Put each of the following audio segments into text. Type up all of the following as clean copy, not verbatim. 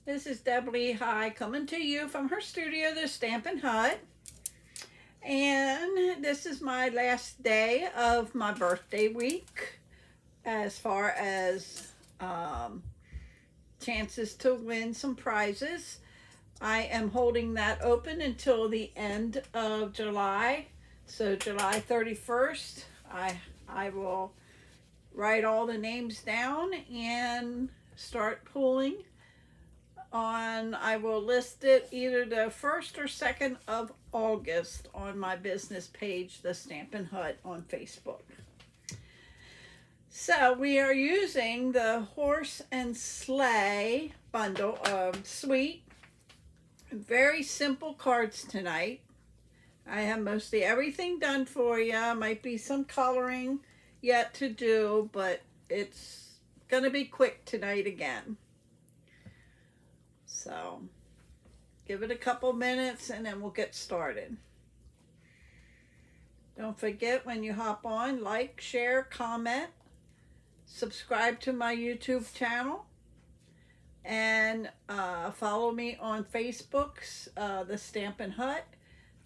This is Debbie High coming to you from her studio, the Stampin' Hut. And this is my last day of my birthday week as far as chances to win some prizes. I am holding that open until the end of July. So July 31st, I will write all the names down and start pulling on. I will list it either the 1st or 2nd of August on my business page, the Stampin' Hut, on Facebook. So we are using the Horse and Sleigh bundle suite. Very simple cards tonight. I have mostly everything done for you. Might be some coloring yet to do, but it's gonna be quick tonight again. So give it a couple minutes and then we'll get started. Don't forget, when you hop on, like, share, comment, subscribe to my YouTube channel, and follow me on Facebook's the Stampin' Hut.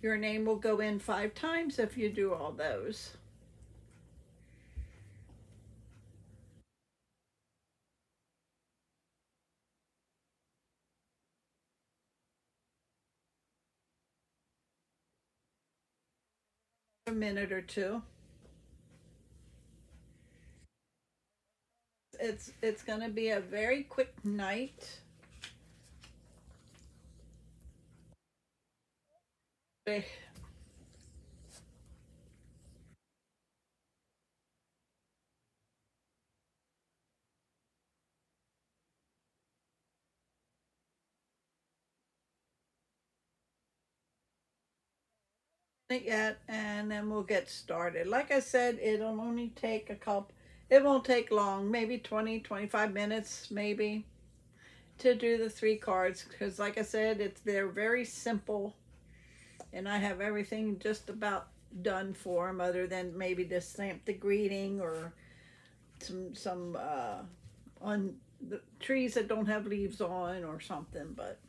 Your name will go in 5 times if you do all those. A minute or two. It's going to be a very quick night. It yet, and then we'll get started. Like I said, it'll only take it won't take long, maybe 20-25 minutes maybe, to do the 3 cards, because like I said, they're very simple, and I have everything just about done for them, other than maybe to stamp the greeting or some on the trees that don't have leaves on or something. But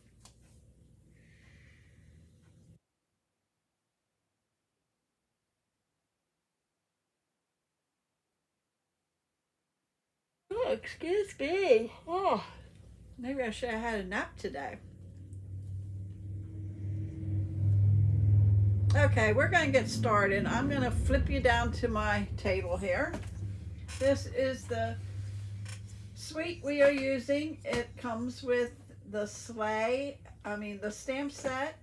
oh, excuse me. Oh, maybe I should have had a nap today. Okay, we're going to get started. I'm going to flip you down to my table here. This is the suite we are using. It comes with the the stamp set,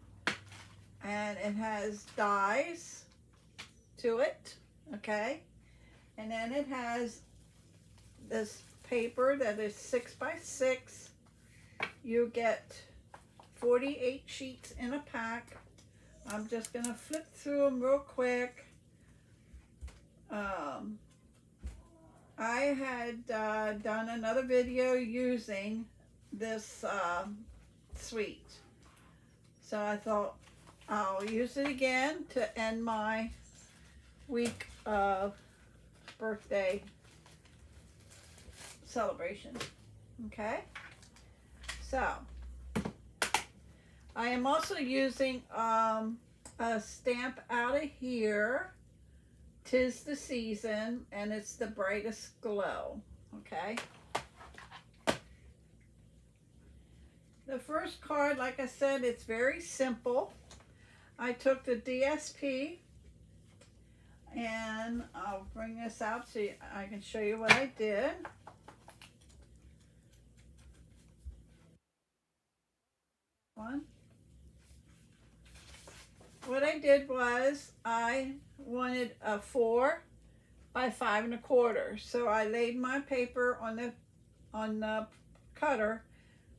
and it has dies to it, okay? And then it has this paper that is 6x6. You get 48 sheets in a pack. I'm just gonna flip through them real quick. I had done another video using this suite, so I thought I'll use it again to end my week of birthday celebration. Okay, so I am also using a stamp out of here. 'Tis the Season, and it's the Brightest Glow. Okay. The first card, like I said, it's very simple. I took the DSP, and I'll bring this out so I can show you what I did. What I did was I wanted a 4 by 5 1/4. So I laid my paper on the cutter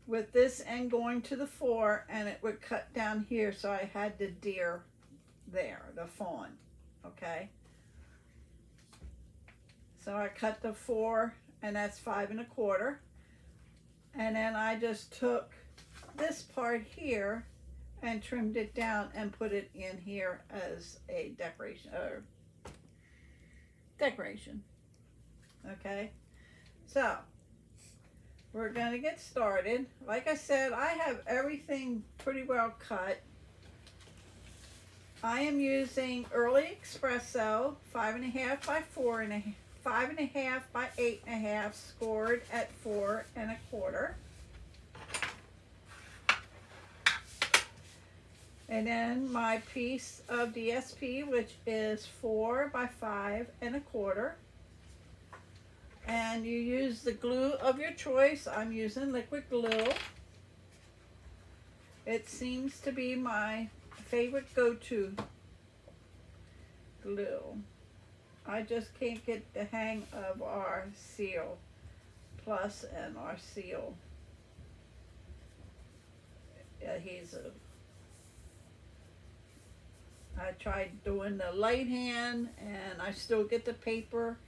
with this end going to the 4, and it would cut down here. So I had the deer there, the fawn. Okay. So I cut the 4, and that's 5 1/4. And then I just took this part here and trimmed it down and put it in here as a decoration. Okay, so we're going to get started. Like I said, I have everything pretty well cut. I am using Early Espresso 5.5 by 4.5, 5.5 by 8.5, scored at 4.25. And then my piece of DSP, which is 4 by 5.25. And you use the glue of your choice. I'm using liquid glue. It seems to be my favorite go-to glue. I just can't get the hang of our Seal Plus and our Seal adhesive. I tried doing the light hand and I still get the paper.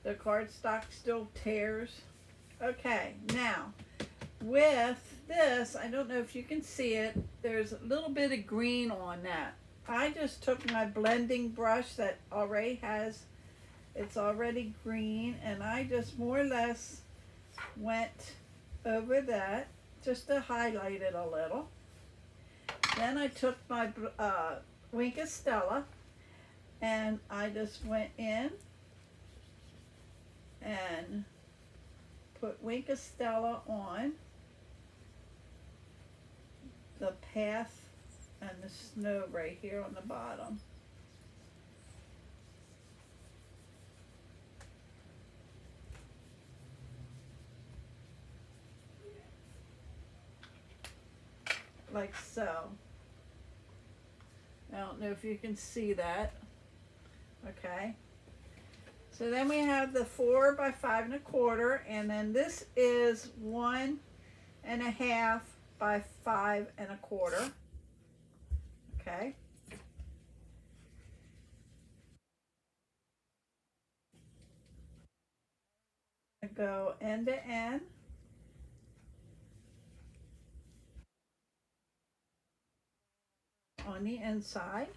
The cardstock still tears. Okay, now with this, I don't know if you can see it, there's a little bit of green on that. I just took my blending brush that already has, it's already green, and I just more or less went over that just to highlight it a little. Then I took my Wink of Stella and I just went in and put Wink of Stella on the path and the snow right here on the bottom. Like so. I don't know if you can see that. Okay. So then we have the 4 by 5.25, and then this is 1.5 by 5.25. Okay. Go end to end. On the inside.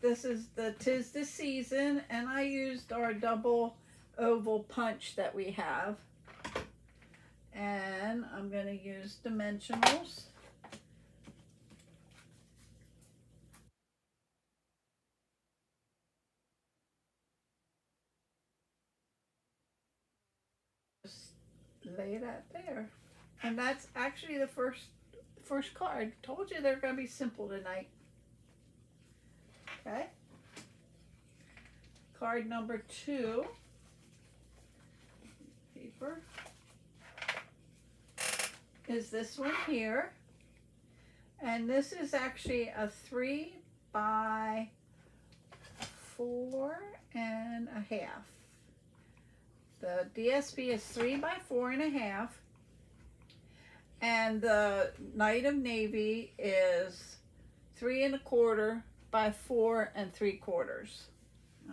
This is the 'Tis the Season, and I used our double oval punch that we have. And I'm going to use dimensionals. Just lay that there. And that's actually the first card. Told you they're going to be simple tonight. Okay. Card number 2. Paper. Is this one here. And this is actually a 3 by 4.5. The DSP is 3 by 4.5. And the Night of Navy is 3.25 by 4.75.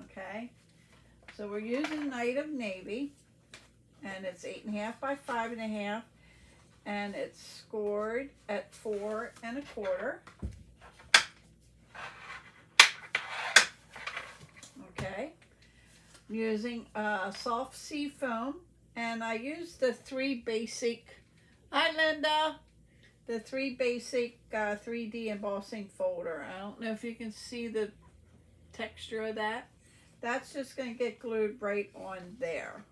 Okay. So we're using Night of Navy. And it's 8.5 by 5.5. And it's scored at 4.25. Okay. I'm using soft sea foam, and I used the 3 basic, hi Linda, the 3 basic 3D embossing folder. I don't know if you can see the texture of that. That's just going to get glued right on there.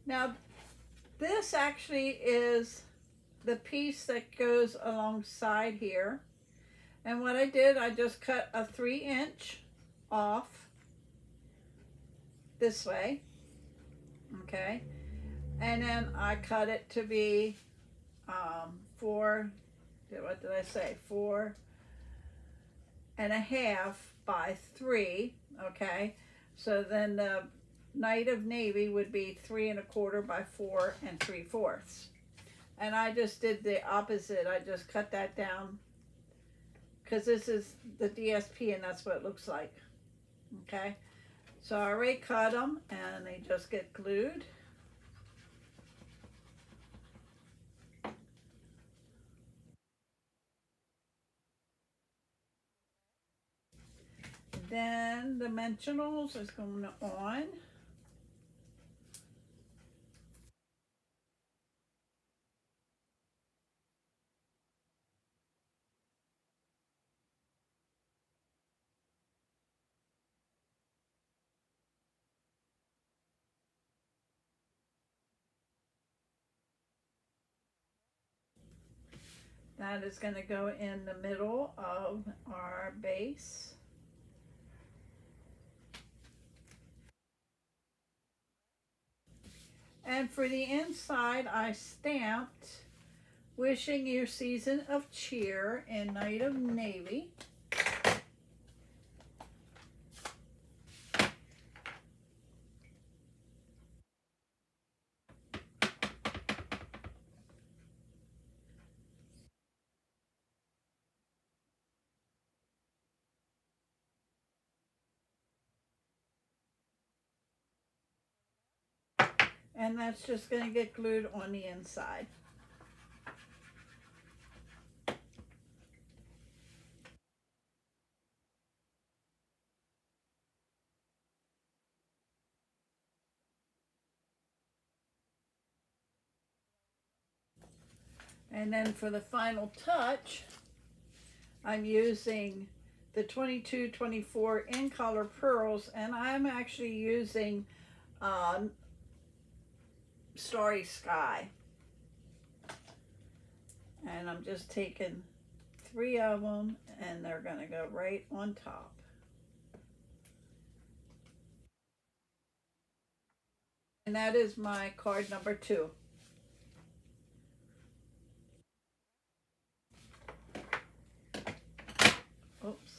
Now, this actually is the piece that goes alongside here. And what I did, I just cut a 3-inch off this way. Okay. And then I cut it to be 4, what did I say? 4.5 by 3. Okay. So then the Night of Navy would be 3.25 by 4.75. And I just did the opposite. I just cut that down because this is the DSP and that's what it looks like. Okay, so I already cut them and they just get glued. Then dimensionals is going on. That is going to go in the middle of our base. And for the inside, I stamped "Wishing You Season of Cheer" in Night of Navy. And that's just going to get glued on the inside. And then for the final touch, I'm using the 2224 in color pearls, and I'm actually using Starry Sky. And I'm just taking 3 of them and they're going to go right on top. And that is my card number 2. Oops.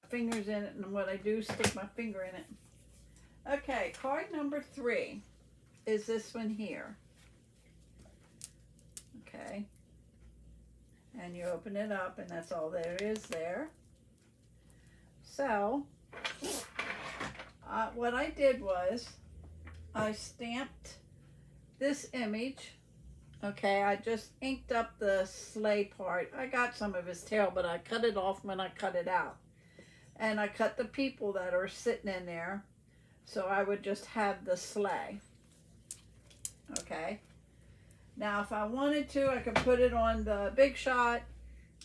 Fingers in it, and what I do, stick my finger in it. Okay, card number 3 is this one here. Okay. And you open it up, and that's all there is there. So, what I did was, I stamped this image. Okay, I just inked up the sleigh part. I got some of his tail, but I cut it off when I cut it out. And I cut the people that are sitting in there, so I would just have the sleigh. Okay. Now, if I wanted to, I could put it on the Big Shot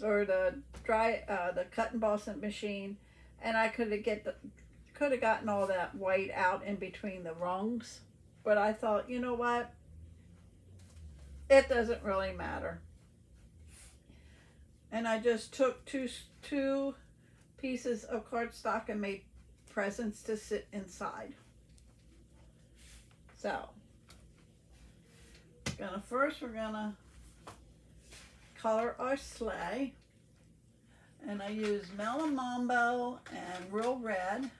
or the the cut and embossing machine, and I could have gotten all that white out in between the rungs. But I thought, you know what? It doesn't really matter. And I just took two pieces of cardstock and made presents to sit inside. So, we're gonna color our sleigh, and I use Melamombo and Real Red.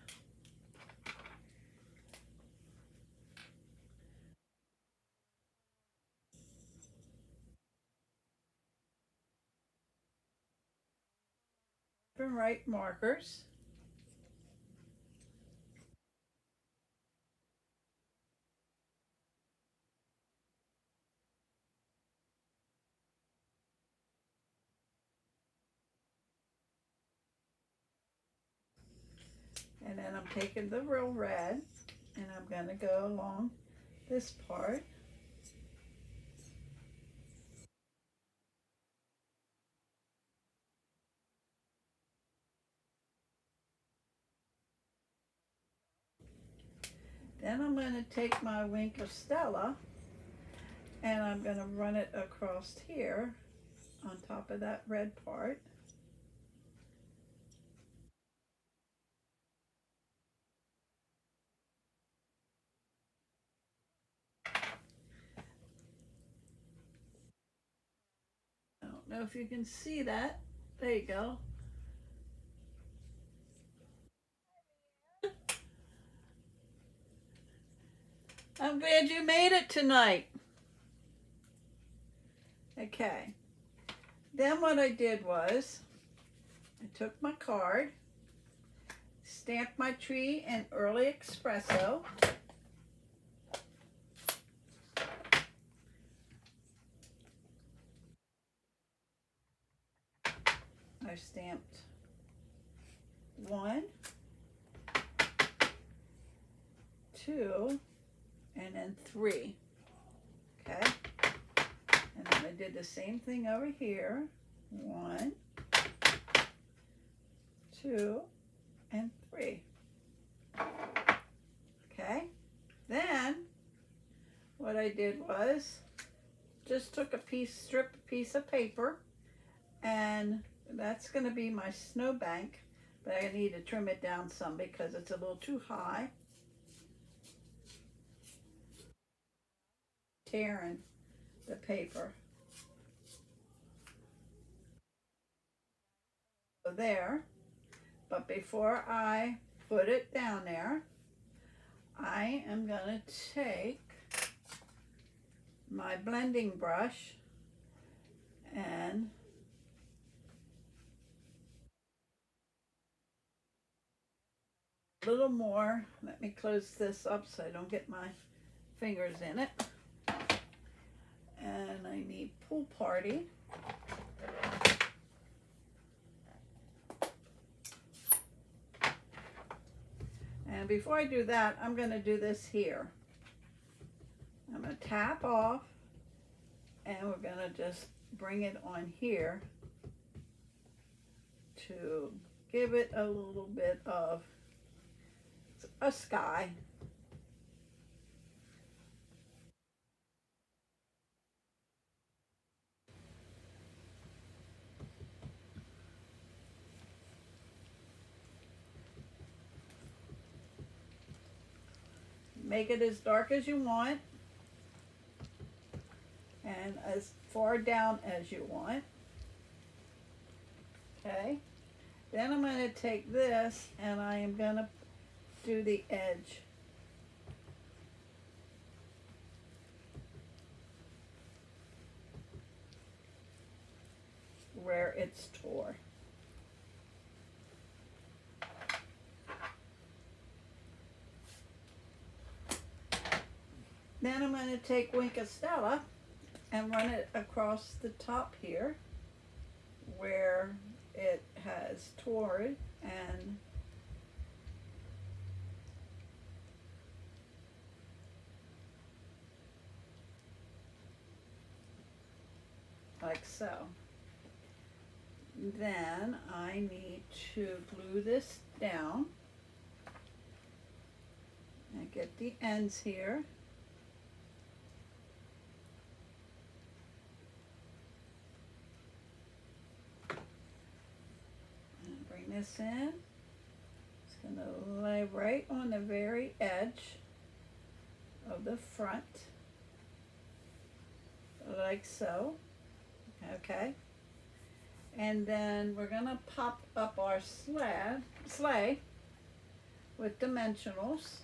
And right markers. And then I'm taking the Real Red and I'm going to go along this part. Then I'm going to take my Wink of Stella and I'm going to run it across here on top of that red part. I don't know if you can see that. There you go. I'm glad you made it tonight. Okay. Then what I did was I took my card, stamped my tree in early espresso. I stamped 1, 2, and then 3. Okay. And then I did the same thing over here. 1, 2, and 3. Okay. Then what I did was just took a strip piece of paper, and that's going to be my snowbank, but I need to trim it down some because it's a little too high. Tearing the paper. So there, but before I put it down there, I am going to take my blending brush and a little more. Let me close this up so I don't get my fingers in it. And I need Pool Party. And before I do that, I'm going to do this here. I'm going to tap off, and we're going to just bring it on here to give it a little bit of a sky. Make it as dark as you want and as far down as you want. Okay. Then I'm going to take this and I am going to do the edge. Where it's tore. Then I'm going to take Winkostella and run it across the top here where it has torn, and like so. Then I need to glue this down and get the ends here. And bring this in. It's going to lay right on the very edge of the front, like so. Okay. And then we're going to pop up our sleigh with dimensionals.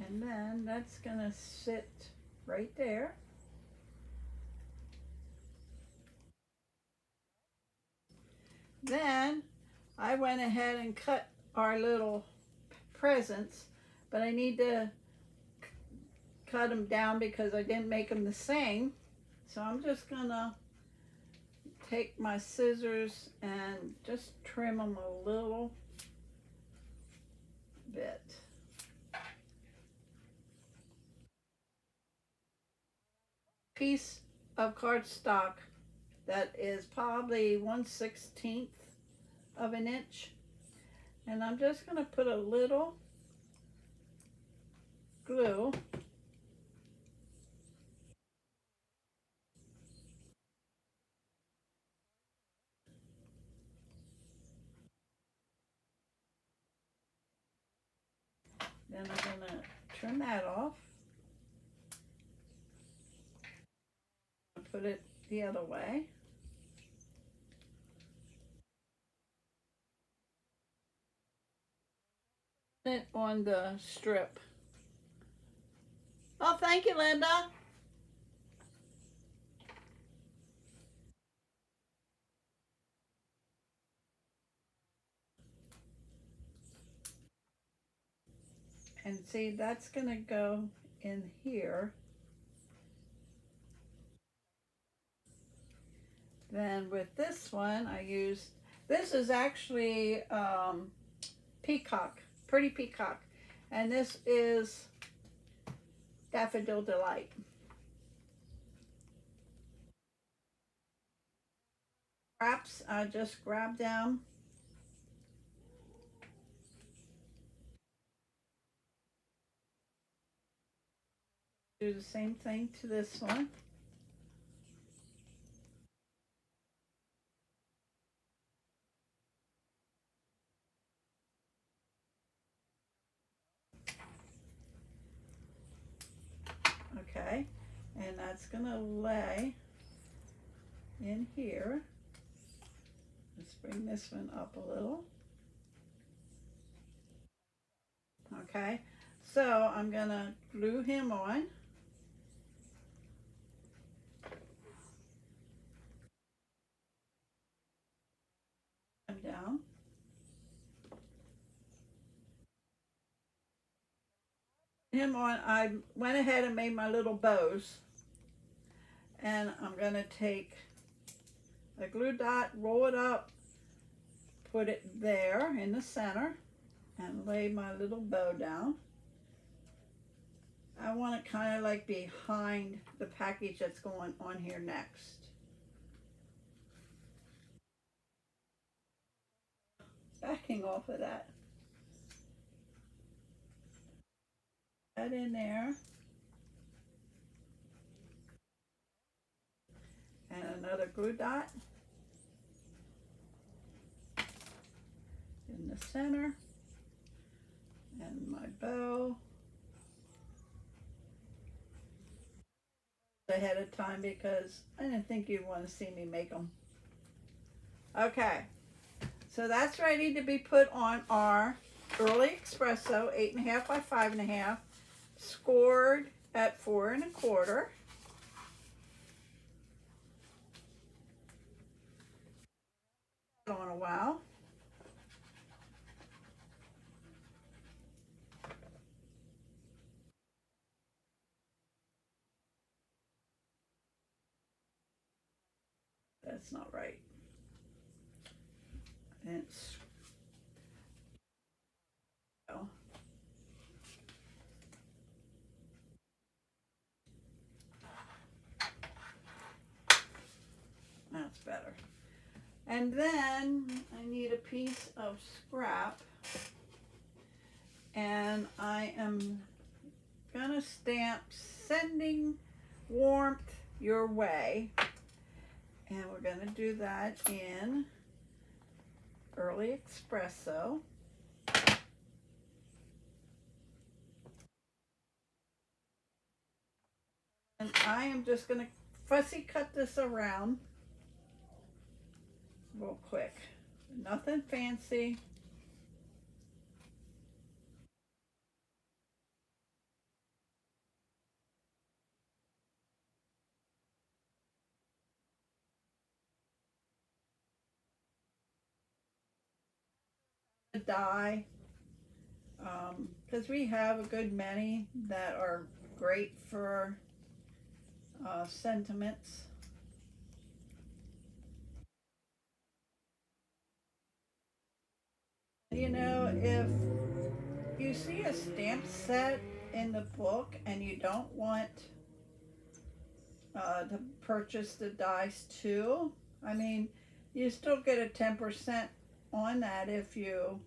And then that's going to sit right there. Then I went ahead and cut our little presents, but I need to cut them down because I didn't make them the same. So I'm just gonna take my scissors and just trim them a little bit. Piece of cardstock that is probably 1/16 of an inch, and I'm just going to put a little glue then I'm going to trim that off. Put it the other way. Put it on the strip. Oh, thank you, Linda. And see, that's going to go in here. Then with this one, I used, this is actually peacock, pretty peacock. And this is Daffodil Delight. Wraps, I just grab them. Do the same thing to this one. Okay, and that's gonna lay in here. Let's bring this one up a little. Okay, so I'm gonna glue him on. Him down. Him on, I went ahead and made my little bows. And I'm gonna take a glue dot, roll it up, put it there in the center, and lay my little bow down. I want it kind of like behind the package that's going on here next. Backing off of that. That in there. And another glue dot in the center. And my bow. Ahead of time because I didn't think you'd want to see me make them. Okay, so that's ready to be put on our early espresso, 8.5 by 5.5, scored at 4 1/4. On a while. That's not right. It's oh. That's better. And then I need a piece of scrap, and I am gonna stamp sending warmth your way, and we're gonna do that in early espresso. And I am just gonna fussy cut this around real quick. Nothing fancy. Die, because we have a good many that are great for sentiments. You know, if you see a stamp set in the book and you don't want to purchase the dies too, I mean, you still get a 10% on that if you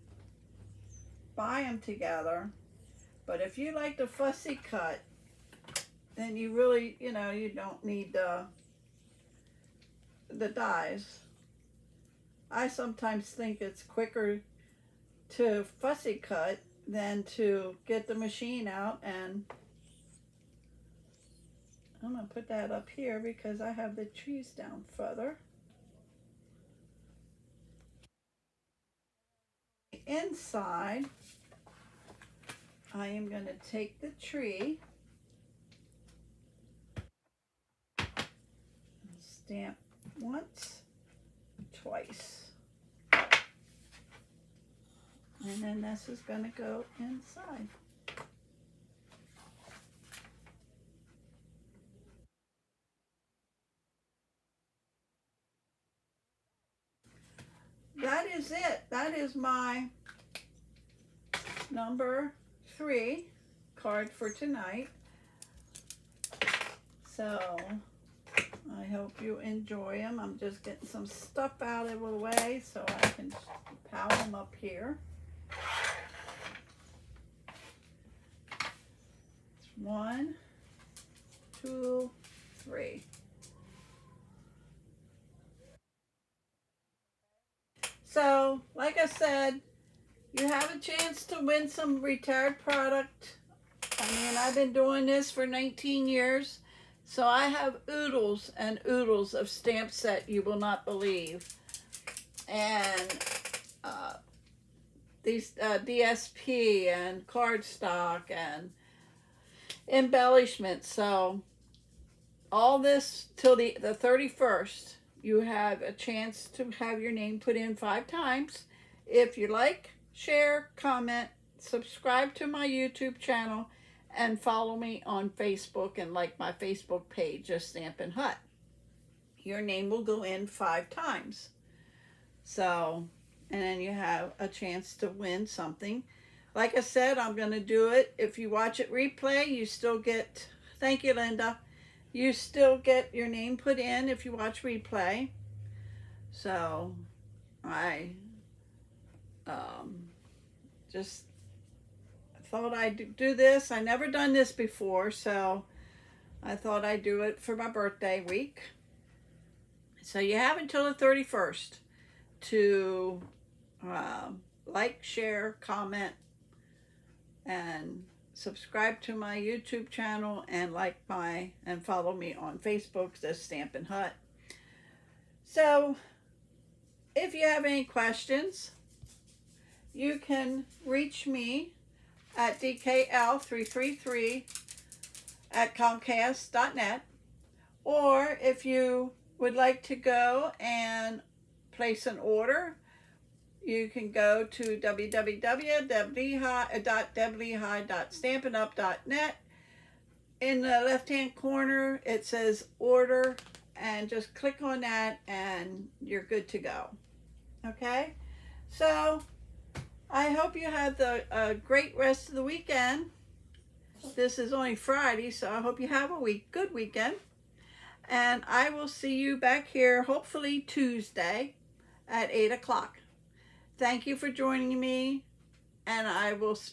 buy them together. But if you like the fussy cut, then you really, you know, you don't need the dies. I sometimes think it's quicker to fussy cut than to get the machine out, and I'm going to put that up here because I have the trees down further. Inside, I am going to take the tree, stamp once, twice, and then this is going to go inside. That is it. That is my number 3 card for tonight. So I hope you enjoy them. I'm just getting some stuff out of the way so I can pile them up here. It's 1, 2, 3. So, like I said, you have a chance to win some retired product. I mean, I've been doing this for 19 years. So I have oodles and oodles of stamp set you will not believe. And these DSP and cardstock and embellishments. So all this till the 31st, you have a chance to have your name put in 5 times. If you like, share, comment, subscribe to my YouTube channel, and follow me on Facebook and like my Facebook page, just Stampin' Hut. Your name will go in 5 times. So, and then you have a chance to win something. Like I said, I'm going to do it. If you watch it replay, you still get, thank you, Linda. You still get your name put in if you watch replay. So, I just thought I'd do this. I never done this before, so I thought I'd do it for my birthday week. So you have until the 31st to like, share, comment, and subscribe to my YouTube channel, and and follow me on Facebook as Stampin' Hut. So if you have any questions, you can reach me at dkl333@comcast.net, or if you would like to go and place an order, you can go to www.deblehigh.stampinup.net. In the left-hand corner, it says order, and just click on that and you're good to go. Okay? So I hope you have a great rest of the weekend. This is only Friday, so I hope you have a good weekend. And I will see you back here, hopefully Tuesday at 8 o'clock. Thank you for joining me, and I will speak